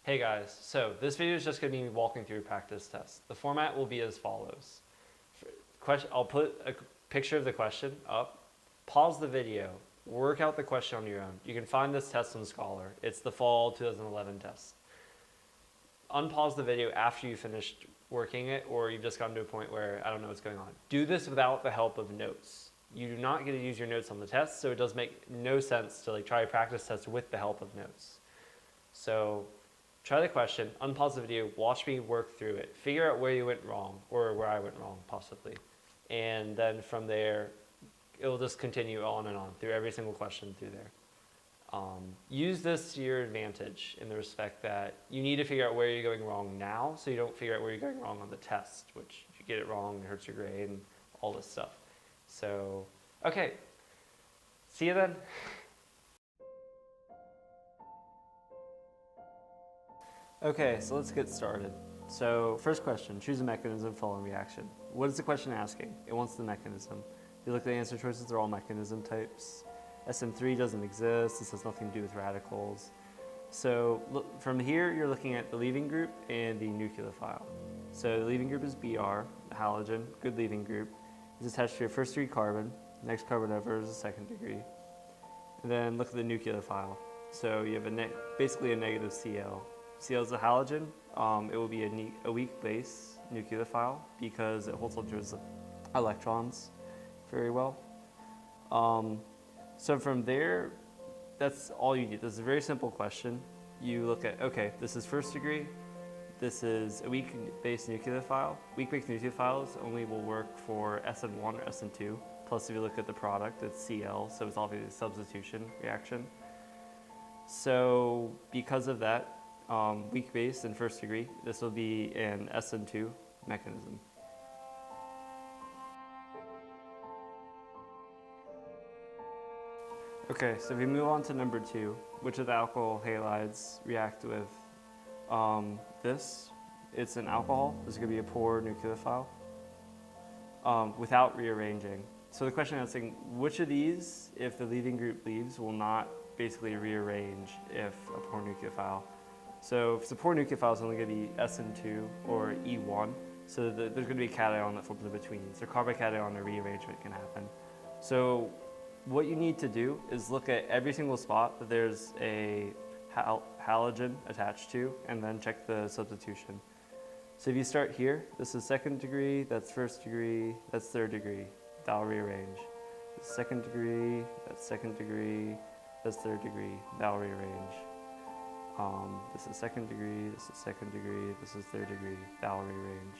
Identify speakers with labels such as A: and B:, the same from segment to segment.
A: Hey guys, so this video is just going to be walking through practice tests. The format will be as follows. I'll put a picture of the question up, pause the video, work out the question on your own. You can find this test on Scholar. It's the fall 2011 test. Unpause the video after you finished working it, or you've just gotten to a point where I don't know what's going on. Do this without the help of notes. You do not get to use your notes on the test, so it does make no sense to try a practice test with the help of notes. So try the question, unpause the video, watch me work through it, figure out where you went wrong, or where I went wrong, possibly. And then from there, it will just continue on and on through every single question through there. Use this to your advantage in the respect that you need to figure out where you're going wrong now, so you don't figure out where you're going wrong on the test, which if you get it wrong, it hurts your grade and all this stuff. So, okay, see you then. Okay, so let's get started. So first question, choose a mechanism following reaction. What is the question asking? It wants the mechanism. If you look at the answer choices, they're all mechanism types. SM3 doesn't exist. This has nothing to do with radicals. So look, from here, you're looking at the leaving group and the nucleophile. So the leaving group is Br, the halogen, good leaving group. It's attached to your first degree carbon. The next carbon over is a second degree. And then look at the nucleophile. So you have basically a negative Cl. Cl is a halogen. It will be a weak base nucleophile because it holds onto its electrons very well. So from there, that's all you need. This is a very simple question. You look at, okay, this is first degree. This is a weak base nucleophile. Weak base nucleophiles only will work for SN1 or SN2. Plus, if you look at the product, it's Cl, so it's obviously a substitution reaction. So because of that, weak base in first degree, this will be an SN2 mechanism. Okay, so if we move on to number 2, which of the alkyl halides react with this? It's an alcohol. This is going to be a poor nucleophile without rearranging. So the question is asking, which of these, if the leaving group leaves, will not basically rearrange if a poor nucleophile? So if it's a poor nucleophile, it's only going to be SN2 or E1. So there's going to be a cation that flips in between. So carbocation or rearrangement can happen. So what you need to do is look at every single spot that there's a halogen attached to, and then check the substitution. So if you start here, this is second degree, that's first degree, that's third degree. That'll rearrange. This is second degree, that's second degree, that's third degree. That'll rearrange. This is second degree, this is second degree, this is third degree. That'll rearrange.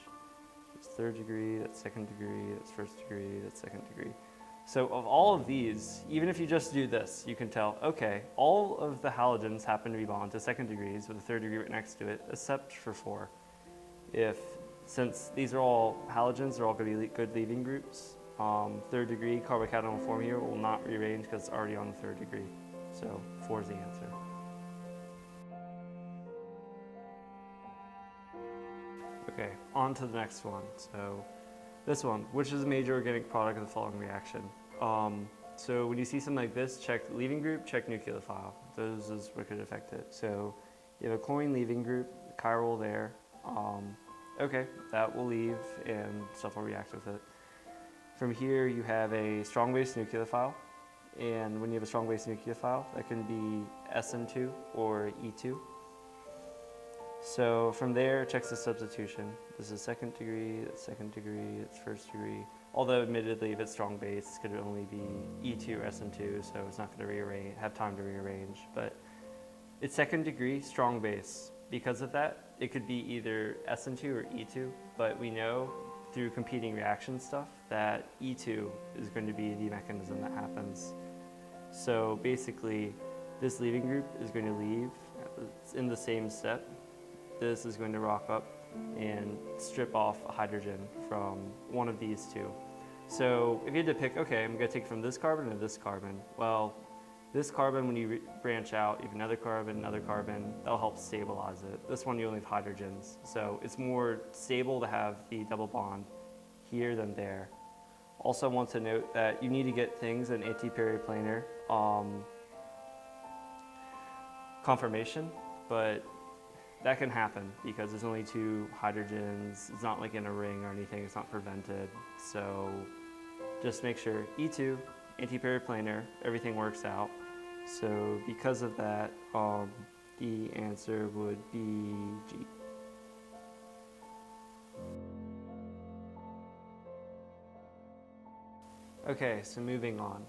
A: This is third degree, that's second degree, that's first degree, that's second degree. So of all of these, even if you just do this, you can tell, okay, all of the halogens happen to be bonded to second degrees with a third degree right next to it, except for 4. Since these are all halogens, they're all going to be good leaving groups. Third degree carbocation form here will not rearrange because it's already on the third degree. So 4 is the answer. Okay, on to the next one. So this one, which is a major organic product of the following reaction? So when you see something like this, check leaving group, check nucleophile. Those is what could affect it. So you have a chlorine leaving group, chiral there. Okay, that will leave and stuff will react with it. From here, you have a strong base nucleophile. And when you have a strong base nucleophile, that can be SN2 or E2. So from there, it checks the substitution. This is second degree, that's second degree, that's first degree. Although admittedly, if it's strong base, it's going to only be E2 or SN2, so it's not going to have time to rearrange. But it's second degree, strong base. Because of that, it could be either SN2 or E2, but we know through competing reaction stuff that E2 is going to be the mechanism that happens. So basically, this leaving group is going to leave. It's in the same step. This is going to rock up and strip off a hydrogen from one of these two. So if you had to pick, okay, I'm going to take from this carbon to this carbon. Well, this carbon, when you branch out, you have another carbon, that'll help stabilize it. This one, you only have hydrogens. So it's more stable to have the double bond here than there. Also, I want to note that you need to get things in antiperiplanar conformation, but that can happen because there's only 2 hydrogens. It's not like in a ring or anything. It's not prevented. So just make sure E2, antiperiplanar, everything works out. So because of that, the answer would be G. Okay, so moving on.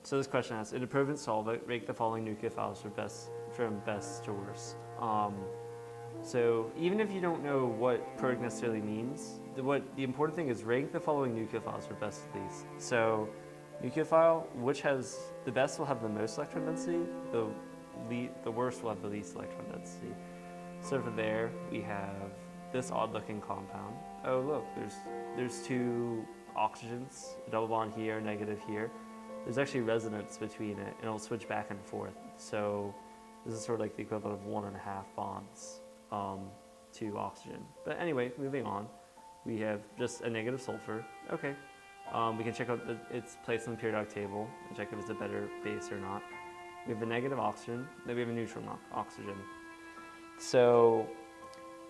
A: So this question asks, in a proven solvent, rank the following nucleophiles from best to worst. So even if you don't know what product necessarily means, the important thing is rank the following nucleophiles from best to least. So nucleophile, which has the best will have the most electron density, the worst will have the least electron density. So for there, we have this odd-looking compound. Oh look, there's 2 oxygens, a double bond here, negative here. There's actually resonance between it, and it'll switch back and forth. So this is sort of like the equivalent of 1.5 bonds to oxygen. But anyway, moving on, we have just a negative sulfur. Okay, we can check out its place on the periodic table and check if it's a better base or not. We have a negative oxygen, then we have a neutral oxygen. So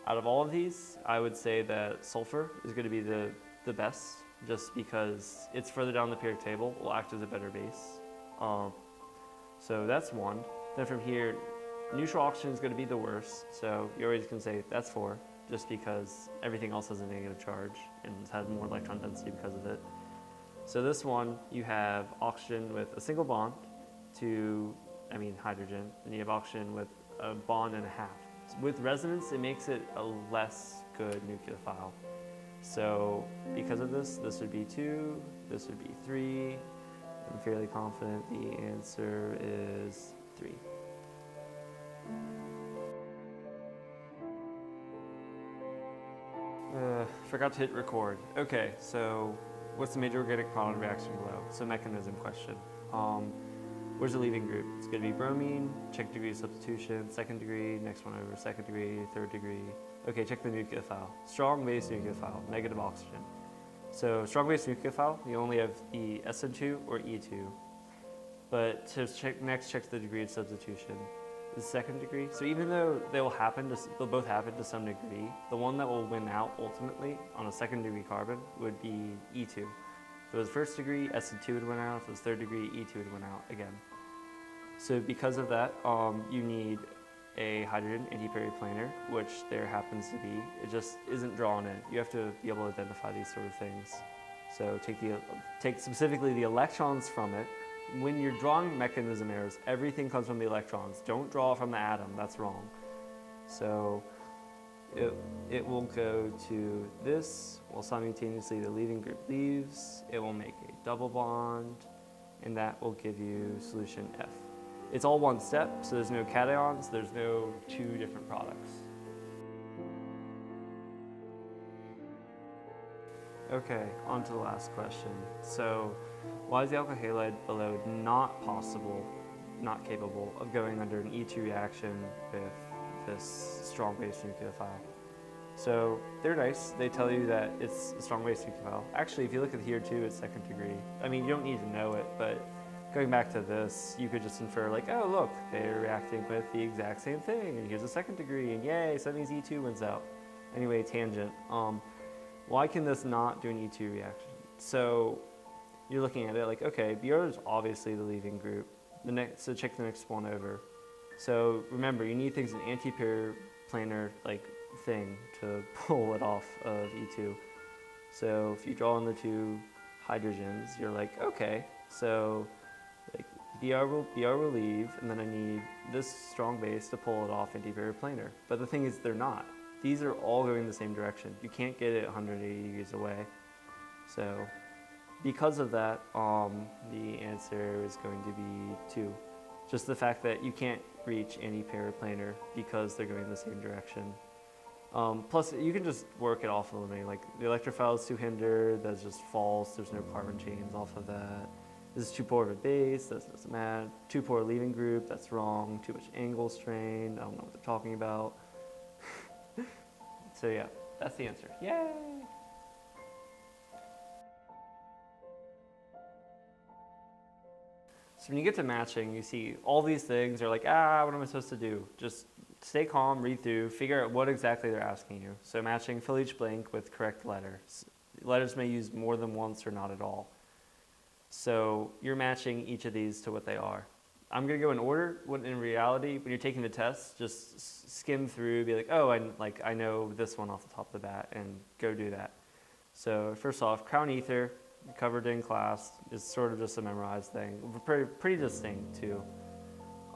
A: out of all of these, I would say that sulfur is going to be the best, just because it's further down the periodic table, will act as a better base. So that's 1. Then from here, neutral oxygen is going to be the worst, so you always can say that's 4, just because everything else has a negative charge and has more electron density because of it. So this one, you have oxygen with a single bond to, hydrogen, and you have oxygen with a bond and a half. With resonance, it makes it a less good nucleophile. So because of this would be 2, this would be 3. I'm fairly confident the answer is 3. Forgot to hit record. Okay, so what's the major organic product reaction below? So mechanism question. Where's the leaving group? It's going to be bromine, check degree of substitution, 2nd degree, next one over, 2nd degree, 3rd degree. Okay, check the nucleophile. Strong base nucleophile, negative oxygen. So strong base nucleophile, you only have the SN2 or E2. But to check the degree of substitution. The 2nd degree, so even though they'll both happen to some degree, the one that will win out ultimately on a 2nd degree carbon would be E2. If it was 1st degree, SN2 would win out. If it was 3rd degree, E2 would win out again. So because of that, you need a hydrogen antiperiplanar, which there happens to be. It just isn't drawn in. You have to be able to identify these sort of things. So take specifically the electrons from it. When you're drawing mechanism errors, everything comes from the electrons. Don't draw from the atom, that's wrong. So it will go to this, while simultaneously the leaving group leaves. It will make a double bond, and that will give you solution F. It's all one step, so there's no cations, there's no 2 different products. Okay, on to the last question. So, why is the alkyl halide below not capable of going under an E2 reaction with this strong base nucleophile? So they're nice. They tell you that it's a strong base nucleophile. Actually, if you look at here too, it's 2nd degree. You don't need to know it, but going back to this, you could just infer like, oh look, they're reacting with the exact same thing, and here's a 2nd degree, and yay, so that means E2 wins out. Anyway, tangent. Why can this not do an E2 reaction? So you're looking at it like, okay, Br is obviously the leaving group. So check the next one over. So remember, you need things an antiperiplanar thing to pull it off of E2. So if you draw in the 2 hydrogens, you're like, okay, so Br will leave, and then I need this strong base to pull it off antiperiplanar. But the thing is, they're not. These are all going the same direction. You can't get it 180 degrees away. So because of that, the answer is going to be 2. Just the fact that you can't reach antiperiplanar because they're going the same direction. Plus, you can just work it off of eliminating. The electrophile is 2 hindered, that's just false, there's no carbon chains off of that. This is too poor of a base, that doesn't matter. Too poor leaving group, that's wrong. Too much angle strain, I don't know what they're talking about. So yeah, that's the answer. Yay! So when you get to matching, you see all these things are like, what am I supposed to do? Just stay calm, read through, figure out what exactly they're asking you. So matching, fill each blank with correct letters. Letters may use more than once or not at all. So you're matching each of these to what they are. I'm going to go in order. When in reality, when you're taking the test, just skim through, be like, oh, I know this one off the top of the bat, and go do that. So first off, crown ether, covered in class, is sort of just a memorized thing. Pretty distinct too.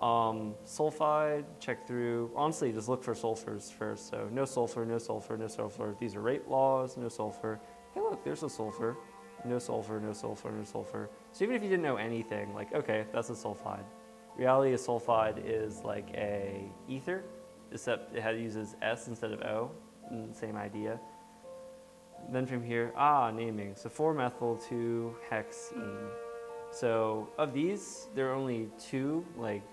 A: Sulfide, check through. Honestly, just look for sulfurs first. So no sulfur, no sulfur, no sulfur. These are rate laws, no sulfur. Hey, look, there's a sulfur. No sulfur, no sulfur, no sulfur. So even if you didn't know anything, like, okay, that's a sulfide. Reality, a sulfide is like a ether, except it uses S instead of O, same idea. Then from here, naming. So 4-methyl, 2-hexene. So of these, there are only 2 like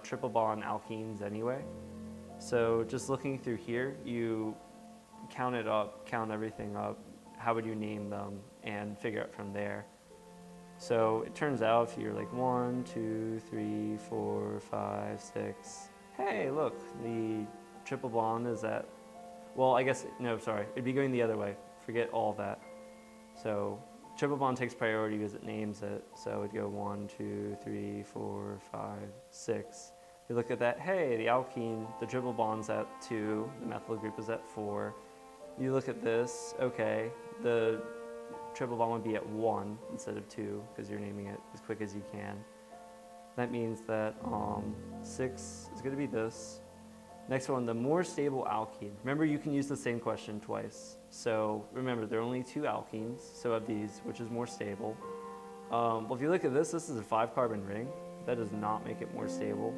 A: triple bond alkenes anyway. So just looking through here, you count it up, count everything up. How would you name them and figure out from there? So it turns out if you're like 1, 2, 3, 4, 5, 6. Hey, look, the triple bond is at, well, I guess, no, sorry, it'd be going the other way. Forget all that. So triple bond takes priority because it names it. So it'd go 1, 2, 3, 4, 5, 6. You look at that, hey, the alkene, the triple bond's at 2, the methyl group is at 4. You look at this, okay, the triple bond would be at 1 instead of 2 because you're naming it as quick as you can. That means that 6 is going to be this. Next one, the more stable alkene. Remember, you can use the same question twice. So remember, there are only 2 alkenes, so of these, which is more stable? Well, if you look at this is a 5-carbon ring. That does not make it more stable.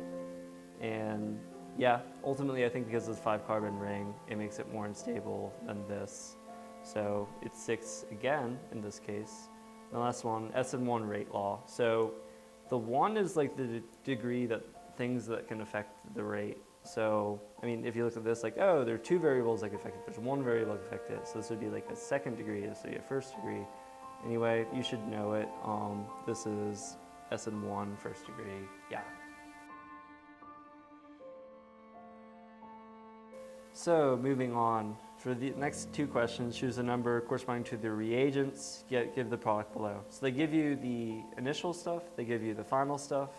A: And yeah, ultimately, I think because it's a 5-carbon ring, it makes it more unstable than this. So it's 6 again in this case. The last one, SN1 rate law. So the 1 is like the degree that things that can affect the rate. So, I mean, if you look at this, like, oh, there are 2 variables that can affect it. There's 1 variable that can affect it. So this would be like a second degree. This would be a first degree. Anyway, you should know it. This is SN1 first degree. Yeah. So moving on, for the next 2 questions, choose a number corresponding to the reagents, give the product below. So they give you the initial stuff, they give you the final stuff.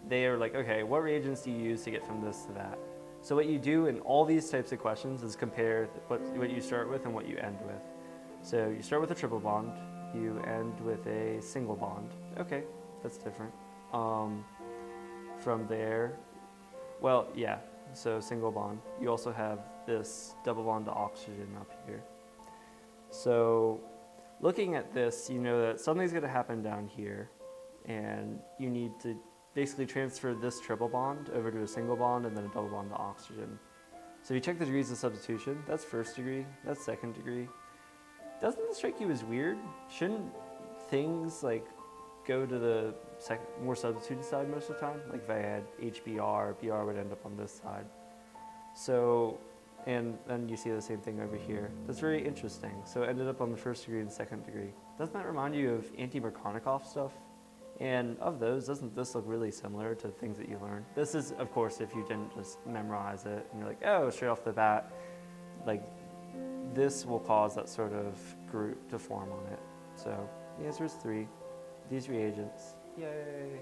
A: They are like, okay, what reagents do you use to get from this to that? So what you do in all these types of questions is compare what you start with and what you end with. So you start with a triple bond, you end with a single bond. Okay, that's different. From there, well, yeah. So single bond. You also have this double bond to oxygen up here. So looking at this, you know that something's going to happen down here, and you need to basically transfer this triple bond over to a single bond and then a double bond to oxygen. So if you check the degrees of substitution, that's first degree, that's second degree. Doesn't this strike you as weird? Shouldn't things like go to the more substituted side most of the time? Like if I had HBr, Br would end up on this side. So, and then you see the same thing over here. That's very interesting. So it ended up on the first degree and second degree. Doesn't that remind you of anti-Markovnikov stuff? And of those, doesn't this look really similar to things that you learned? This is, of course, if you didn't just memorize it and you're like, oh, straight off the bat, like this will cause that sort of group to form on it. So the answer is 3. These reagents. Yay.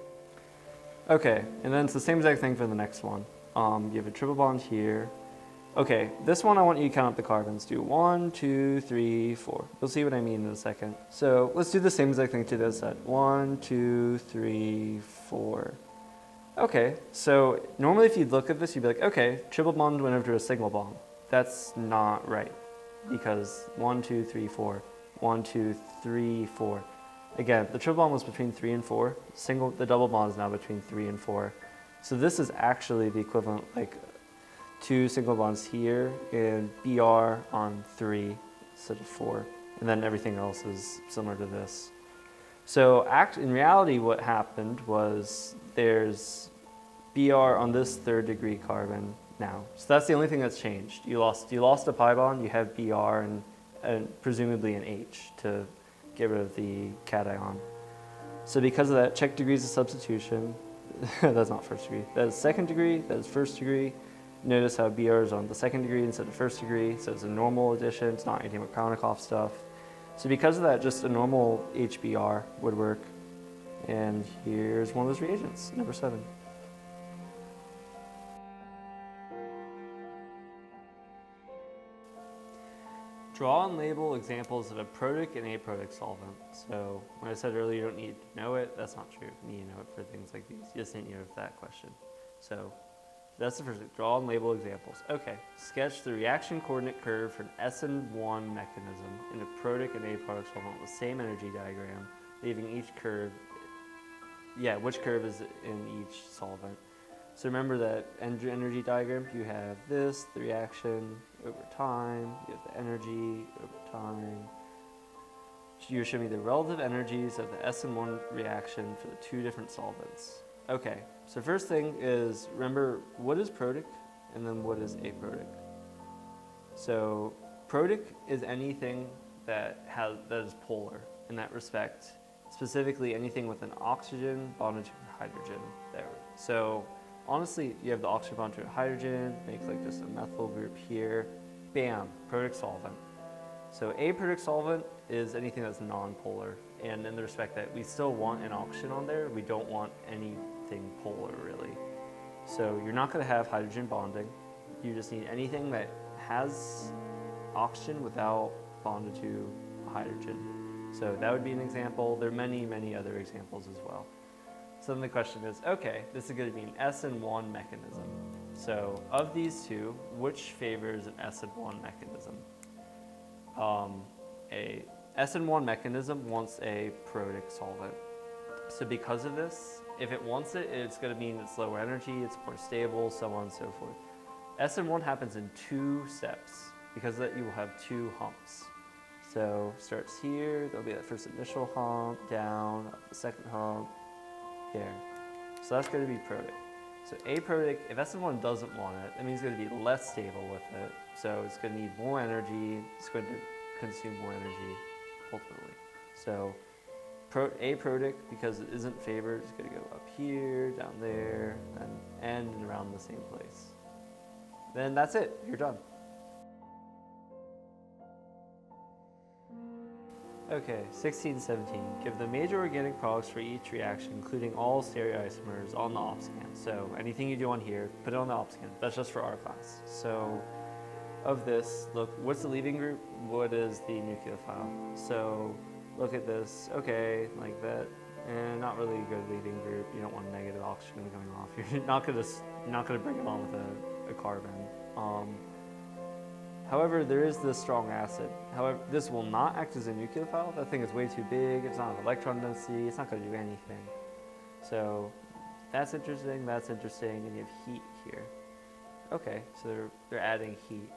A: Okay, and then it's the same exact thing for the next one. You have a triple bond here. Okay, this one I want you to count up the carbons. Do 1, 2, 3, 4. You'll see what I mean in a second. So let's do the same exact thing to this side. 1, 2, 3, 4. Okay, so normally if you'd look at this, you'd be like, okay, triple bond went over to a single bond. That's not right, because 1, 2, 3, 4. 1, 2, 3, 4. Again, the triple bond was between 3 and 4. The double bond is now between 3 and 4. So this is actually the equivalent, like 2 single bonds here and Br on 3 instead of 4. And then everything else is similar to this. So in reality, what happened was there's Br on this 3rd degree carbon now. So that's the only thing that's changed. You lost a pi bond, you have Br and presumably an H to get rid of the cation. So because of that, check degrees of substitution. That's not first degree. That is second degree, that is first degree. Notice how Br is on the second degree instead of first degree, so it's a normal addition, it's not anything with Kronikov stuff. So because of that, just a normal HBr would work. And here's one of those reagents, number 7. Draw and label examples of a protic and aprotic solvent. So when I said earlier you don't need to know it, that's not true. You need to know it for things like these. You just need to know it for that question. So that's the first thing. Draw and label examples. Okay, sketch the reaction coordinate curve for an SN1 mechanism in a protic and aprotic solvent with the same energy diagram, leaving each curve, which curve is in each solvent. So remember that energy diagram, you have this, the reaction over time, you have the energy over time. You show me the relative energies of the SN1 reaction for the 2 different solvents. Okay, so first thing is, remember what is protic and then what is aprotic. So protic is anything that is polar in that respect, specifically anything with an oxygen bonded to a hydrogen there. So honestly, you have the oxygen bond to a hydrogen, makes like just a methyl group here, bam, protic solvent. So aprotic solvent is anything that's non-polar, and in the respect that we still want an oxygen on there, we don't want anything polar really. So you're not going to have hydrogen bonding, you just need anything that has oxygen without bonded to a hydrogen. So that would be an example. There are many, many other examples as well. So then the question is, okay, this is going to be an SN1 mechanism. So of these two, which favors an SN1 mechanism? A SN1 mechanism wants a protic solvent. So because of this, if it wants it, it's going to mean it's lower energy, it's more stable, so on and so forth. SN1 happens in 2 steps. Because of that, you will have 2 humps. So starts here, there'll be that first initial hump, down, up the second hump, there. So that's going to be protic. So aprotic, if SN1 doesn't want it, that means it's going to be less stable with it. So it's going to need more energy, it's going to consume more energy ultimately. So aprotic, because it isn't favored, is going to go up here, down there, and end and around the same place. Then that's it, you're done. Okay, 16-17. Give the major organic products for each reaction, including all stereoisomers on the op scan. So anything you do on here, put it on the op scan. That's just for our class. So of this, look, what's the leaving group? What is the nucleophile? So look at this, okay, like that, and not really a good leaving group. You don't want negative oxygen going off. You're not gonna bring it on with a carbon. However, there is this strong acid. However, this will not act as a nucleophile. That thing is way too big. It's not an electron density. It's not going to do anything. So that's interesting, and you have heat here. Okay, so they're adding heat.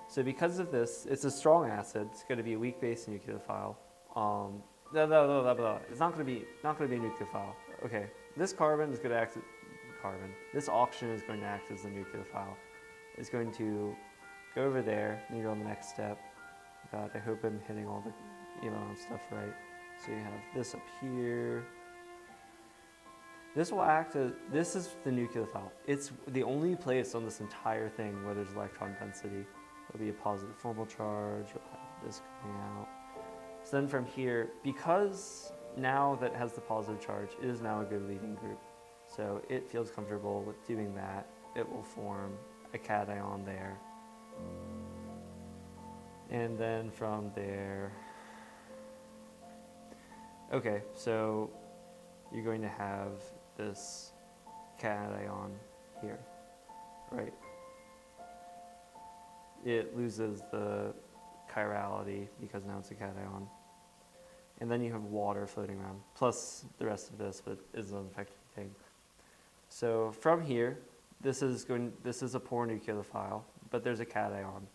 A: So because of this, it's a strong acid. It's going to be a weak base nucleophile. It's not going to be a nucleophile. Okay, this carbon is going to act as carbon. This oxygen is going to act as the nucleophile. It's going to go over there, and you go on the next step. God, I hope I'm hitting all the stuff right. So you have this up here. This will act as, this is the nucleophile. It's the only place on this entire thing where there's electron density. There'll be a positive formal charge, you'll have this coming out. So then from here, because now that it has the positive charge, it is now a good leaving group. So it feels comfortable with doing that. It will form a cation there. And then from there, okay, so you're going to have this cation here, right? It loses the chirality because now it's a cation. And then you have water floating around, plus the rest of this, but it doesn't affect anything. So from here, this is a poor nucleophile, but there's a cation.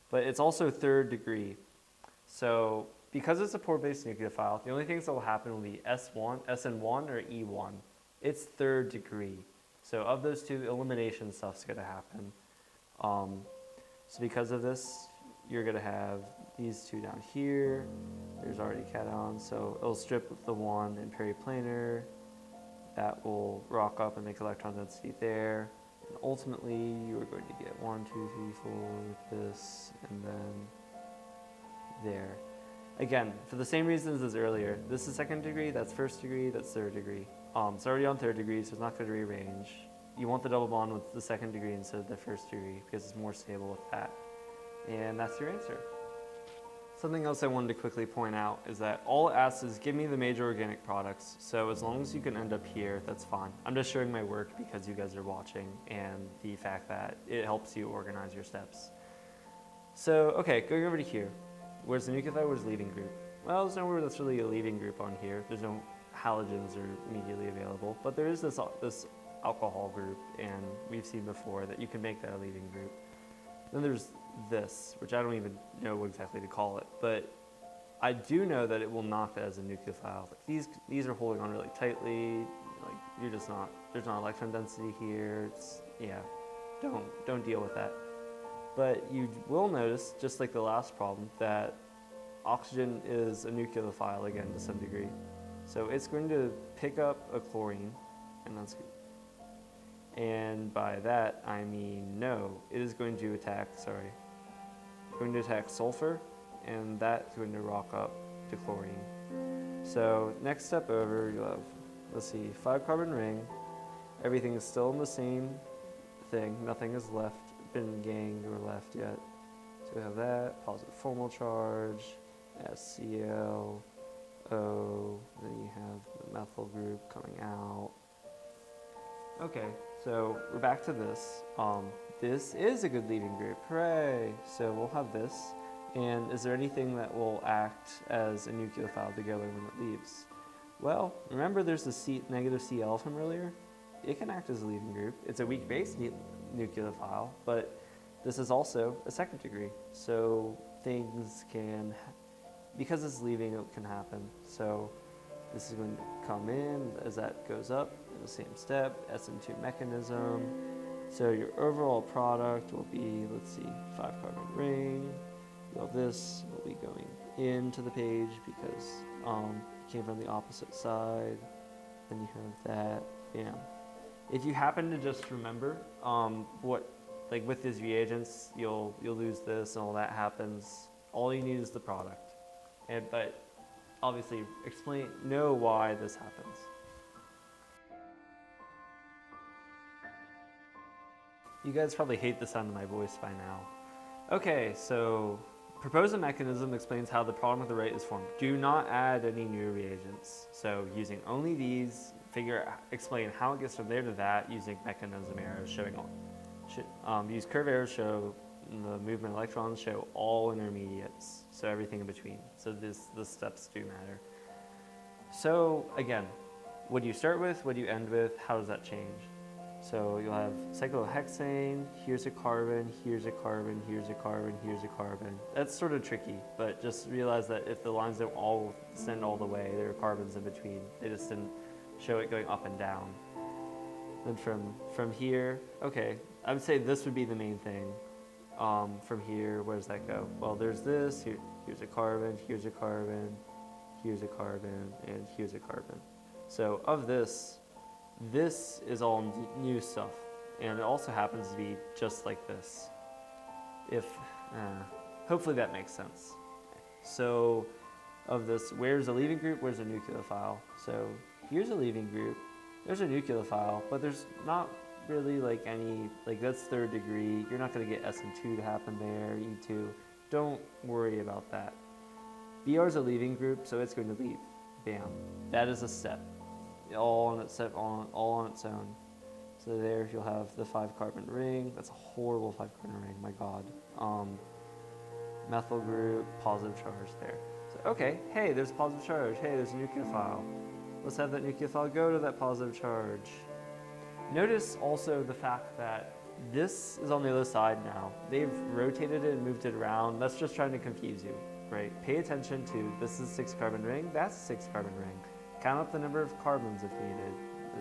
A: But it's also 3rd degree. So because it's a poor base nucleophile, the only things that will happen will be SN1 or E1. It's 3rd degree. So of those two, elimination stuff's going to happen. So because of this, you're going to have these two down here. There's already cations, so it'll strip the one in periplanar. That will rock up and make electron density there. And ultimately, you are going to get 1, 2, 3, 4, this, and then there. Again, for the same reasons as earlier, this is second degree, that's first degree, that's third degree. It's already on third degree, so it's not going to rearrange. You want the double bond with the second degree instead of the first degree because it's more stable with that. And that's your answer. Something else I wanted to quickly point out is that all it asks is give me the major organic products. So as long as you can end up here, that's fine. I'm just showing my work because you guys are watching and the fact that it helps you organize your steps. So, okay, going over to here. Where's the nucleophile, where's the leaving group? Well, there's nowhere that's really a leaving group on here. There's no halogens are immediately available, but there is this alcohol group, and we've seen before that you can make that a leaving group. Then there's this, which I don't even know what exactly to call it, but I do know that it will not as a nucleophile. Like these are holding on really tightly. Like you're just not. There's not electron density here. It's, yeah, don't deal with that. But you will notice, just like the last problem, that oxygen is a nucleophile again to some degree. So it's going to pick up a chlorine, and that's good. And by that, I mean no, it is going to attack, sulfur, and that's going to rock up to chlorine. So next step over, you'll have, let's see, 5-carbon ring. Everything is still in the same thing. Nothing has been gained or left yet. So we have that, positive formal charge, SCl, O, then you have the methyl group coming out. Okay, so we're back to this. This is a good leaving group, hooray! So we'll have this. And is there anything that will act as a nucleophile together when it leaves? Well, remember there's the negative Cl from earlier? It can act as a leaving group. It's a weak base nucleophile, but this is also a second degree. So things can, because it's leaving, it can happen. So this is going to come in as that goes up in the same step, SN2 mechanism. So your overall product will be, let's see, 5-carbon ring. Well, this will be going into the page because it came from the opposite side. Then you have that, bam. If you happen to just remember like with these reagents, you'll lose this and all that happens. All you need is the product. But obviously know why this happens. You guys probably hate the sound of my voice by now. Okay, so propose a mechanism that explains how the problem with the right is formed. Do not add any new reagents. So using only these, explain how it gets from there to that using mechanism arrows showing all. Use curve arrows show the movement of electrons, show all intermediates, so everything in between. So the steps do matter. So again, what do you start with? What do you end with? How does that change? So you'll have cyclohexane, here's a carbon, here's a carbon, here's a carbon, here's a carbon. That's sort of tricky, but just realize that if the lines don't all extend all the way, there are carbons in between. They just didn't show it going up and down. Then from here, okay, I would say this would be the main thing. From here, where does that go? Well, there's this, here's a carbon, here's a carbon, here's a carbon, and here's a carbon. So of this is all new stuff, and it also happens to be just like this. Hopefully that makes sense. So of this, where's a leaving group, where's a nucleophile? So here's a leaving group, there's a nucleophile, but there's not really that's third degree. You're not going to get SN2 to happen there, E2. Don't worry about that. Br is a leaving group, so it's going to leave. Bam. That is a step. All on its own. So there you'll have the 5-carbon ring. That's a horrible 5-carbon ring, my God. Methyl group, positive charge there. So, okay, hey, there's a positive charge. Hey, there's a nucleophile. Let's have that nucleophile go to that positive charge. Notice also the fact that this is on the other side now. They've rotated it and moved it around. That's just trying to confuse you, right? Pay attention to this is a 6-carbon ring, that's a 6-carbon ring. Count up the number of carbons if needed.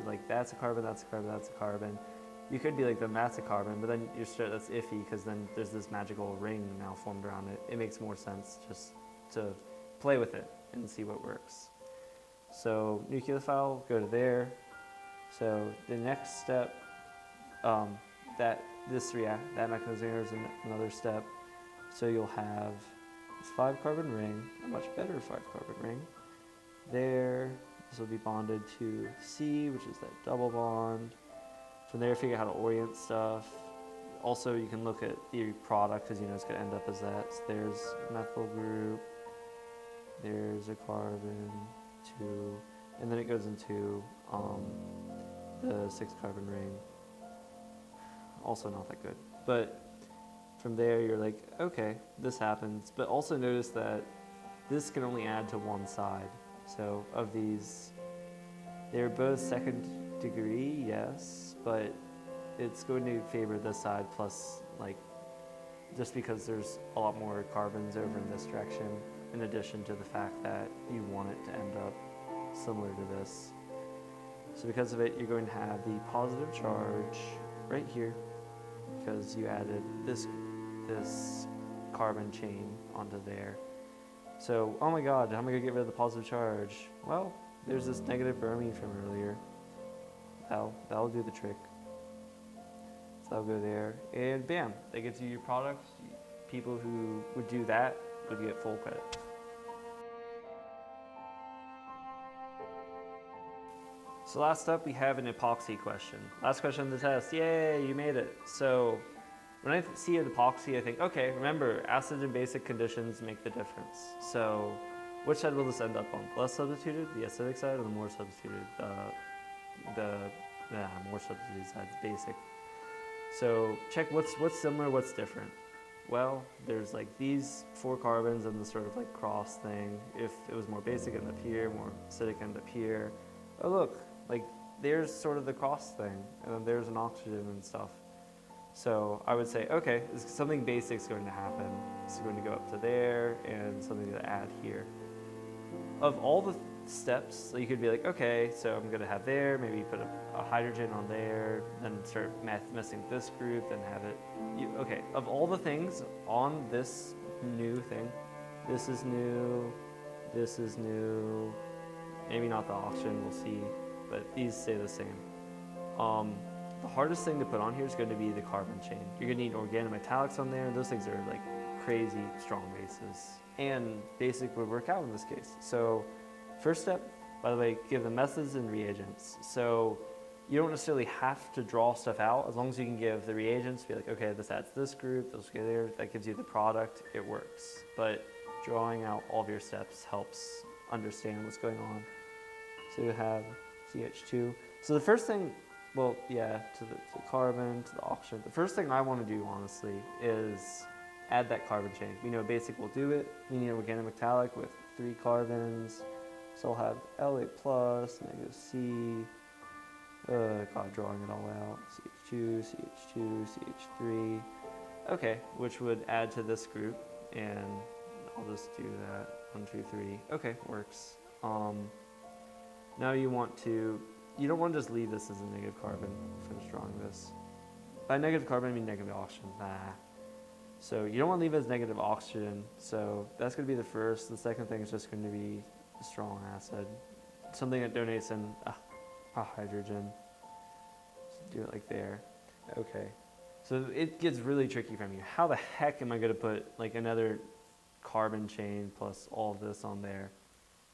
A: Like that's a carbon, that's a carbon, that's a carbon. You could be like, then that's a carbon, but then that's iffy because then there's this magical ring now formed around it. It makes more sense just to play with it and see what works. So nucleophile, go to there. So the next step, that mechanism here is another step. So you'll have this 5-carbon ring, a much better 5-carbon ring. There, this will be bonded to C, which is that double bond. From there, figure out how to orient stuff. Also, you can look at the product because you know it's going to end up as that. So there's a methyl group, there's a carbon, 2, and then it goes into the 6-carbon ring. Also not that good. But from there, you're like, okay, this happens. But also notice that this can only add to one side. So of these, they're both second degree, yes, but it's going to favor this side plus, like, just because there's a lot more carbons over in this direction, in addition to the fact that you want it to end up similar to this. So because of it, you're going to have the positive charge right here, because you added this carbon chain onto there. So, oh my god, how am I going to get rid of the positive charge? Well, there's this negative bromine from earlier. That'll do the trick. So that'll go there, and bam, that gives you your product. People who would do that would get full credit. So last up, we have an epoxy question. Last question of the test. Yay, you made it. So when I see an epoxy, I think, okay, remember, acid and basic conditions make the difference. So which side will this end up on? Less substituted, the acidic side, or the more substituted? More substituted side, basic. So check what's similar, what's different. Well, there's like these 4 carbons and the sort of like cross thing. If it was more basic, end up here, more acidic, end up here. Oh look, like there's sort of the cross thing, and then there's an oxygen and stuff. So I would say, okay, something basic is going to happen. It's going to go up to there, and something to add here. Of all the steps, so you could be like, okay, so I'm going to have there, maybe put a hydrogen on there, then start messing with this group, then have it. Okay, of all the things on this new thing, this is new, maybe not the oxygen, we'll see, but these stay the same. The hardest thing to put on here is going to be the carbon chain. You're going to need organometallics on there, and those things are like crazy strong bases. And basic would work out in this case. So first step, by the way, give the methods and reagents. So you don't necessarily have to draw stuff out, as long as you can give the reagents, be like, okay, this adds this group, those go there, that gives you the product, it works. But drawing out all of your steps helps understand what's going on. So you have CH2. So the first thing, well, yeah, to the carbon, to the oxygen. The first thing I want to do, honestly, is add that carbon chain. We know basic will do it. We need an organometallic with 3 carbons. So I'll have La+, negative C, God, drawing it all out. CH2, CH2, CH3. Okay, which would add to this group, and I'll just do that. 1, 2, 3. Okay, works. Now you don't want to just leave this as a negative carbon. Finish drawing this. By negative carbon, I mean negative oxygen. So you don't want to leave it as negative oxygen. So that's going to be the first. The second thing is just going to be a strong acid. Something that donates in a hydrogen. So do it like there. Okay. So it gets really tricky from you. How the heck am I going to put like another carbon chain plus all of this on there?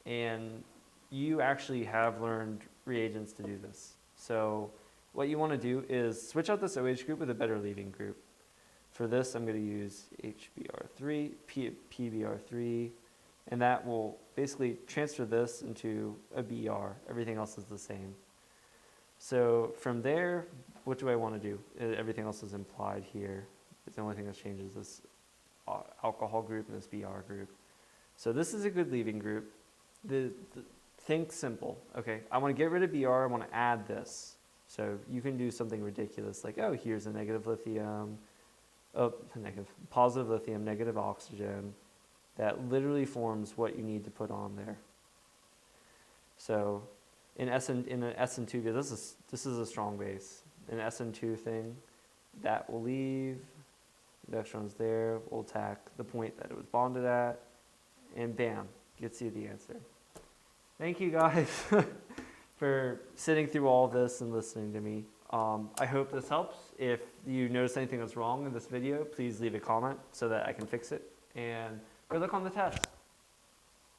A: And you actually have learned reagents to do this. So what you want to do is switch out this OH group with a better leaving group. For this, I'm going to use HBr3, PBr3, and that will basically transfer this into a Br. Everything else is the same. So from there, what do I want to do? Everything else is implied here. The only thing that changes is this alcohol group and this Br group. So this is a good leaving group. Think simple. Okay, I want to get rid of Br, I want to add this. So you can do something ridiculous like, oh, here's a negative lithium, positive lithium, negative oxygen. That literally forms what you need to put on there. So in an SN2, because this is a strong base. In an SN2 thing, that will leave, the electrons there, we'll attack the point that it was bonded at, and bam, gets you the answer. Thank you guys for sitting through all this and listening to me. I hope this helps. If you notice anything that's wrong in this video, please leave a comment so that I can fix it. And good luck on the test.